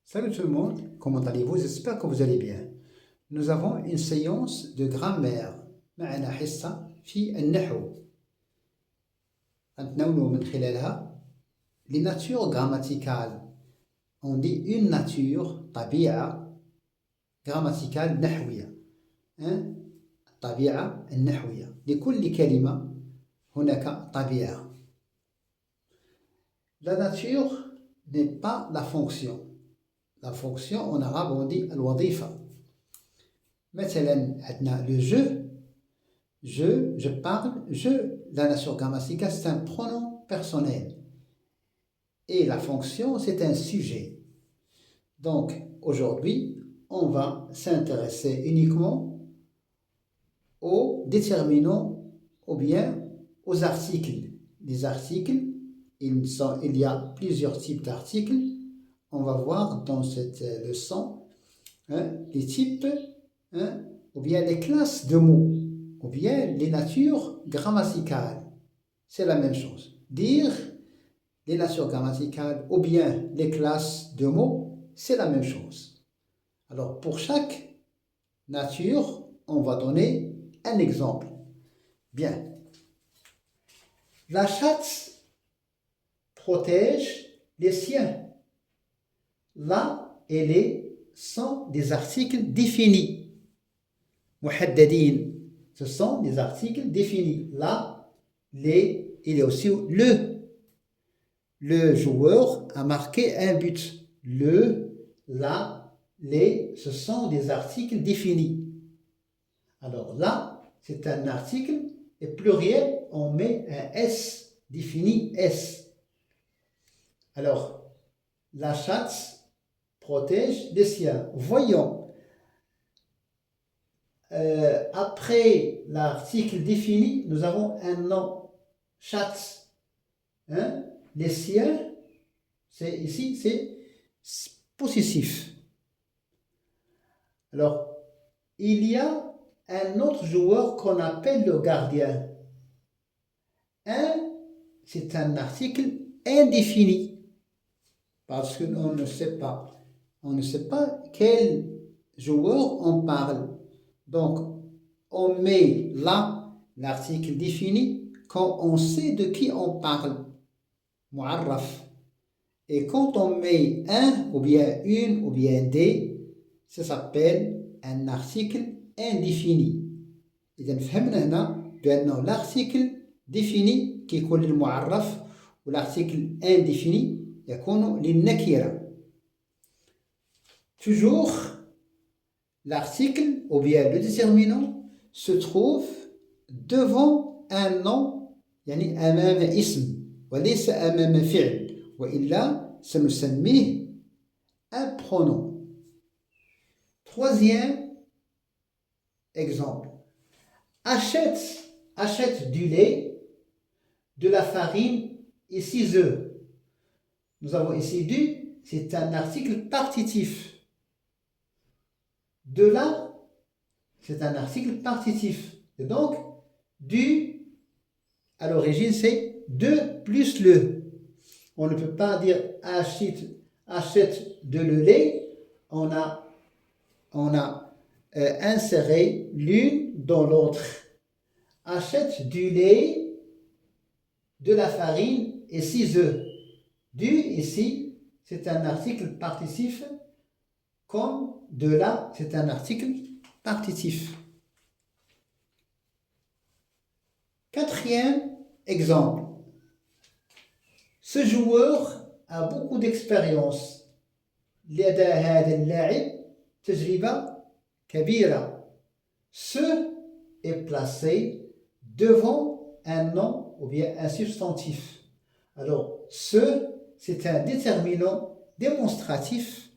Salut tout le monde, comment allez-vous? J'espère que vous allez bien. Nous avons une séance de grammaire. معنا حصة في النحو. نتناول من خلالها les natures grammaticales. On dit une nature, طبيعة grammaticale نحوية. الطبيعة النحوية. لكل كلمة هناك طبيعة. La nature n'est pas la fonction. La fonction en arabe on dit الوظيفة. مثلا عندنا le je parle, la nature grammaticale c'est un pronom personnel et la fonction c'est un sujet. Donc aujourd'hui on va s'intéresser uniquement aux déterminants ou bien aux articles. Les articles, il y a plusieurs types d'articles. On va voir dans cette leçon les types ou bien les classes de mots, ou bien les natures grammaticales. C'est la même chose. Dire les natures grammaticales ou bien les classes de mots, c'est la même chose. Alors, pour chaque nature, on va donner un exemple. Bien. La chatte protège les siens. La et les sont des articles définis. محددين, ce sont des articles définis. Là, les, il y a aussi le joueur a marqué un but. La, les, ce sont des articles définis. Alors là, c'est un article et pluriel, on met un S, défini S. Alors, la chatte protège les siens. Voyons. Après l'article défini, nous avons un nom, chatte. Les siens, c'est ici, c'est possessif. Alors, il y a un autre joueur qu'on appelle le gardien. C'est un article indéfini, parce qu'on ne sait pas. On ne sait pas quel joueur on parle. Donc, on met là l'article défini quand on sait de qui on parle. Mu'arraf. Et quand on met un ou bien une ou bien des, ça s'appelle un article indéfini. إذا فهمنا هنا بأنه l'article défini كيكون للمعرف والarticle indéfini يكون للنكرة. Toujours l'article ou bien le déterminant se trouve devant un nom, يعني أمام اسم وليس أمام فعل وإلا سنسميه un pronom. Troisième exemple. Achète du lait, de la farine et 6 œufs. Nous avons ici du, c'est un article partitif. De là, c'est un article partitif. Et donc, du, à l'origine, c'est de plus le. On ne peut pas dire achète de le lait. On a inséré l'une dans l'autre. Achète du lait, de la farine et 6 œufs. Du, ici, c'est un article partitif, comme de là, c'est un article partitif. Quatrième exemple. Ce joueur a beaucoup d'expérience. لدى هذا اللاعب تجربة كبيرة. Ce est placé devant un nom ou bien un substantif. Alors, ce, c'est un déterminant démonstratif,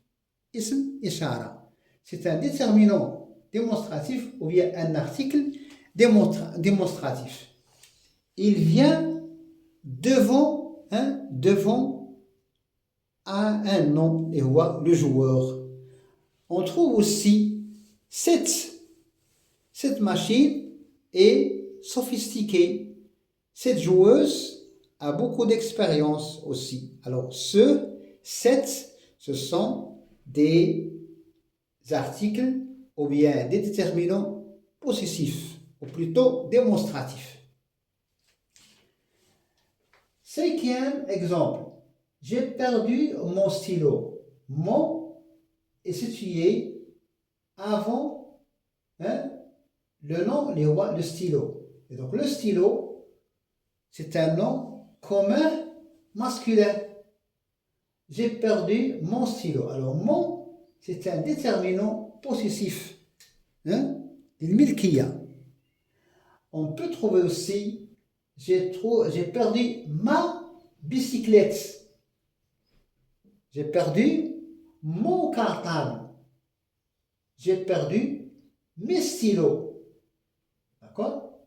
ism ishara. C'est un déterminant démonstratif ou bien un article démonstratif. Il vient devant un nom et le joueur. On trouve aussi cette machine est sophistiquée. Cette joueuse a beaucoup d'expérience aussi. Alors, ce sont des articles ou bien des déterminants possessifs, ou plutôt démonstratifs. Cinquième exemple. J'ai perdu mon stylo. Mon est situé avant le nom, le stylo. Et donc le stylo, c'est un nom commun masculin. J'ai perdu mon stylo. Alors mon, c'est un déterminant possessif. الملكية. On peut trouver aussi j'ai perdu ma bicyclette. J'ai perdu mon cartable. J'ai perdu mes stylos. D'accord?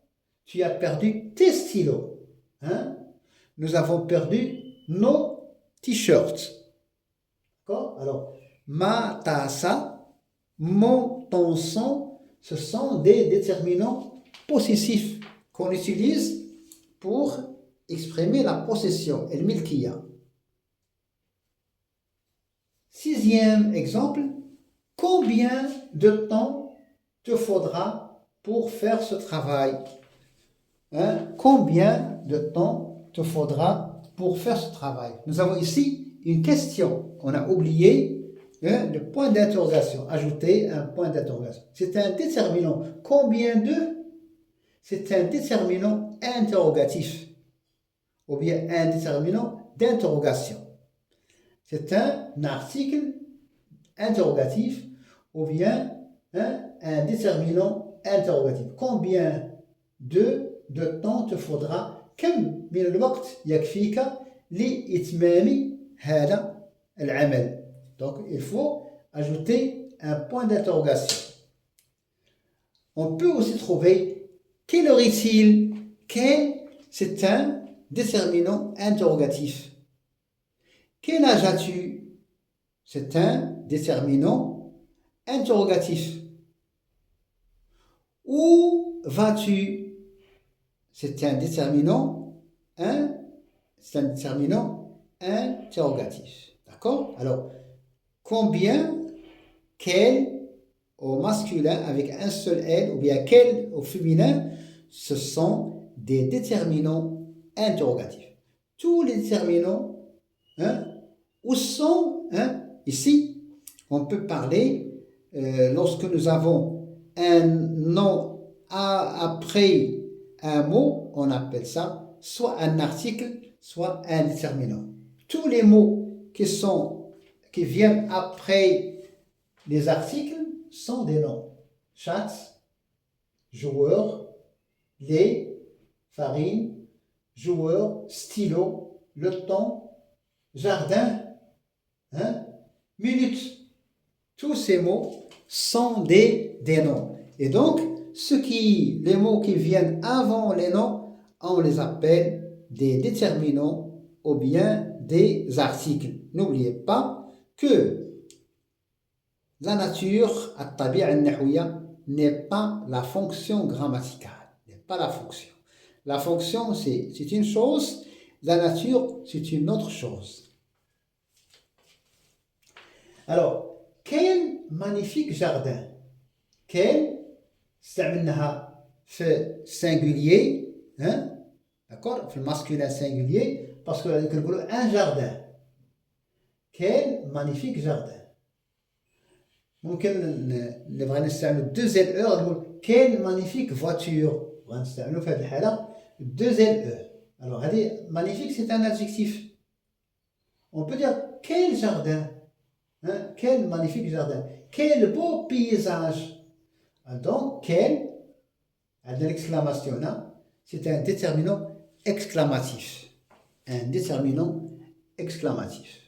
Tu as perdu tes stylos. Nous avons perdu nos t-shirts. D'accord? Alors, ma tassa, mon, ton, son, ce sont des déterminants possessifs qu'on utilise pour exprimer la possession, el milkiya. Sixième exemple, combien de temps te faudra pour faire ce travail? Combien de temps te faudra pour faire ce travail? Nous avons ici une question. On a oublié le point d'interrogation. Ajouter un point d'interrogation. C'est un déterminant. Combien de? C'est un déterminant interrogatif. Ou bien un déterminant d'interrogation. C'est un article interrogatif ou bien un déterminant interrogatif. Combien de temps te faudra? كم من الوقت يكفيك لإتمام هذا العمل? Donc il faut ajouter un point d'interrogation. On peut aussi trouver quelle heure est-il? Quel, c'est un déterminant interrogatif. Quel âge as-tu? C'est un déterminant interrogatif. Où vas-tu? C'est un déterminant interrogatif. D'accord? Alors, combien, quel au masculin avec un seul L ou bien quel au féminin, ce sont des déterminants interrogatifs. Tous les déterminants, où sont, ici, on peut parler, lorsque nous avons un nom après un mot, on appelle ça soit un article, soit un déterminant. Tous les mots qui viennent après les articles sont des noms. Chat, joueur, lait, farine, joueur, stylo, le temps, jardin, minute. Tous ces mots sont des noms. Et donc, les mots qui viennent avant les noms, on les appelle des déterminants ou bien des articles. N'oubliez pas que la nature, at-tabi'a an-nahwiyya, n'est pas la fonction grammaticale. N'est pas la fonction. La fonction, c'est une chose. La nature, c'est une autre chose. Alors, quel magnifique jardin. Quel, استعملناها في singulier, d'accord, في masculin singulier, parce que nous avons un jardin. Quel magnifique jardin. ممكن نبغى نستعمل 2 نقول quelle magnifique voiture. غنستعملوا في هذه الحالة 2 Alors, magnifique, c'est un adjectif. On peut dire quel jardin. Quel magnifique jardin. Quel beau paysage. Donc, quel, l'exclamation là, c'est un déterminant exclamatif. Un déterminant exclamatif.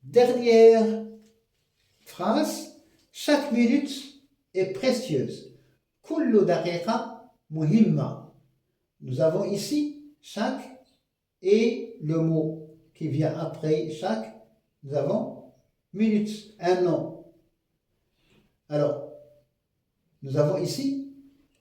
Dernière phrase, chaque minute est précieuse. Kullu daqiqa muhimma. Nous avons ici chaque et le mot qui vient après chaque. Nous avons minute, un nom. Alors, nous avons ici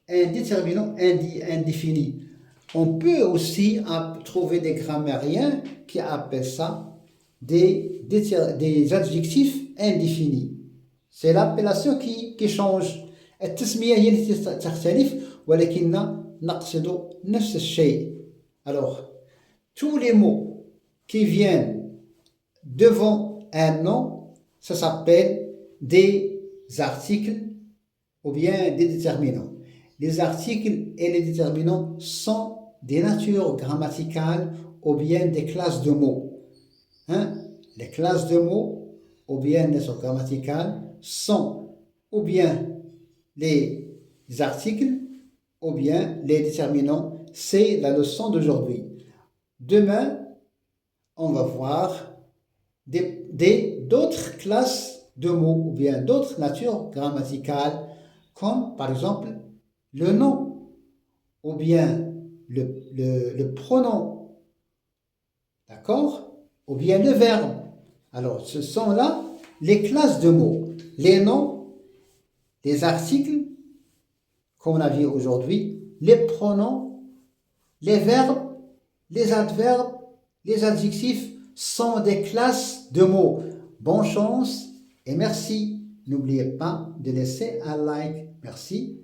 un déterminant indéfini. On peut aussi trouver des grammairiens qui appellent ça des adjectifs indéfinis. C'est l'appellation qui change. التسمية هي التي تختلف ولكن نقصد نفس الشيء. Alors, tous les mots qui viennent devant un nom, ça s'appelle des articles ou bien des déterminants. Les articles et les déterminants sont des natures grammaticales ou bien des classes de mots. Les classes de mots ou bien les natures grammaticales sont ou bien les articles ou bien les déterminants. C'est la leçon d'aujourd'hui. Demain, on va voir d'autres classes de mots ou bien d'autres natures grammaticales comme par exemple le nom ou bien le pronom, d'accord, ou bien le verbe. Alors, ce sont là les classes de mots, les noms, les articles qu'on a vu aujourd'hui, les pronoms, les verbes, les adverbes, les adjectifs sont des classes de mots. Bonne chance et merci. N'oubliez pas de laisser un like. Merci.